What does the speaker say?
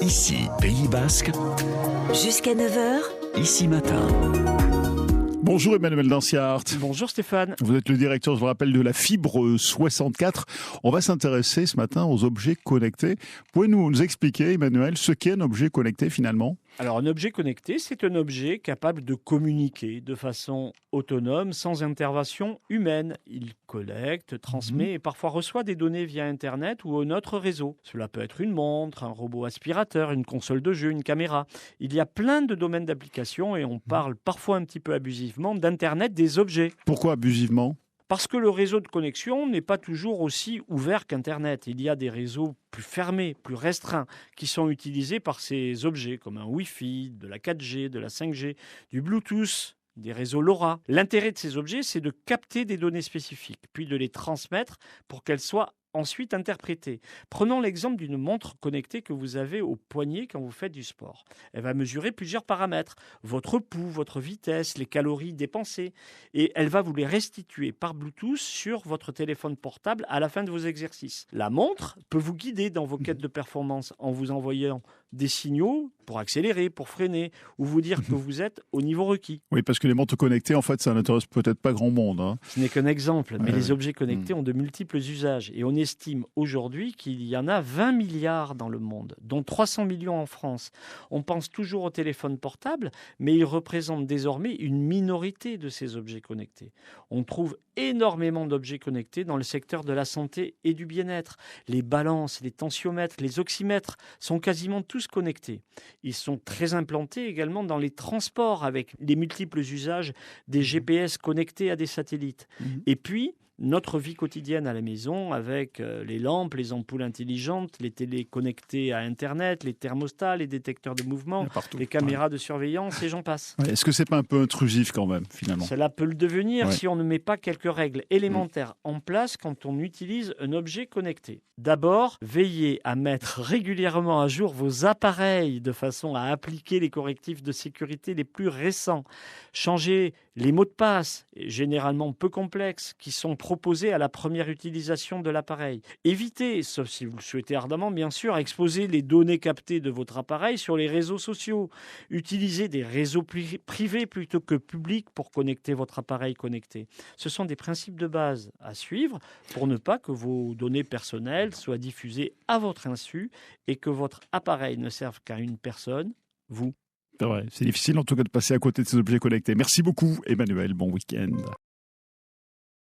Ici, Pays Basque. Jusqu'à 9h, Ici Matin. Bonjour Emmanuel Danciart. Bonjour Stéphane. Vous êtes le directeur, je vous rappelle, de la Fibre 64. On va s'intéresser ce matin aux objets connectés. Pouvez-vous nous expliquer, Emmanuel, ce qu'est un objet connecté finalement ? Alors un objet connecté, c'est un objet capable de communiquer de façon autonome, sans intervention humaine. Il collecte, transmet et parfois reçoit des données via Internet ou un autre réseau. Cela peut être une montre, un robot aspirateur, une console de jeu, une caméra. Il y a plein de domaines d'application et on parle parfois un petit peu abusivement d'Internet des objets. Pourquoi abusivement ? Parce que le réseau de connexion n'est pas toujours aussi ouvert qu'Internet. Il y a des réseaux plus fermés, plus restreints, qui sont utilisés par ces objets, comme un Wi-Fi, de la 4G, de la 5G, du Bluetooth, des réseaux LoRa. L'intérêt de ces objets, c'est de capter des données spécifiques, puis de les transmettre pour qu'elles soient ensuite interprétée. Prenons l'exemple d'une montre connectée que vous avez au poignet quand vous faites du sport. Elle va mesurer plusieurs paramètres, votre pouls, votre vitesse, les calories dépensées, et elle va vous les restituer par Bluetooth sur votre téléphone portable à la fin de vos exercices. La montre peut vous guider dans vos quêtes de performance en vous envoyant des signaux pour accélérer, pour freiner, ou vous dire que vous êtes au niveau requis. Oui, parce que les montres connectées, en fait, ça n'intéresse peut-être pas grand monde. Hein. Ce n'est qu'un exemple, mais les objets connectés ont de multiples usages, et on estime aujourd'hui qu'il y en a 20 milliards dans le monde, dont 300 millions en France. On pense toujours au téléphone portable, mais il représente désormais une minorité de ces objets connectés. On trouve énormément d'objets connectés dans le secteur de la santé et du bien-être. Les balances, les tensiomètres, les oxymètres sont quasiment tous connectés. Ils sont très implantés également dans les transports avec les multiples usages des GPS connectés à des satellites. Et puis, notre vie quotidienne à la maison avec les lampes, les ampoules intelligentes, les télés connectées à Internet, les thermostats, les détecteurs de mouvement, les caméras de surveillance et j'en passe. Ouais. Est-ce que c'est pas un peu intrusif quand même, finalement ? Cela peut le devenir si on ne met pas quelques règles élémentaires en place quand on utilise un objet connecté. D'abord, veillez à mettre régulièrement à jour vos appareils de façon à appliquer les correctifs de sécurité les plus récents. Changez les mots de passe, généralement peu complexes, qui sont proposés à la première utilisation de l'appareil. Évitez, sauf si vous le souhaitez ardemment, bien sûr, exposer les données captées de votre appareil sur les réseaux sociaux. Utilisez des réseaux privés plutôt que publics pour connecter votre appareil connecté. Ce sont des principes de base à suivre pour ne pas que vos données personnelles soient diffusées à votre insu et que votre appareil ne serve qu'à une personne, vous. C'est vrai, c'est difficile en tout cas de passer à côté de ces objets connectés. Merci beaucoup Emmanuel, bon week-end.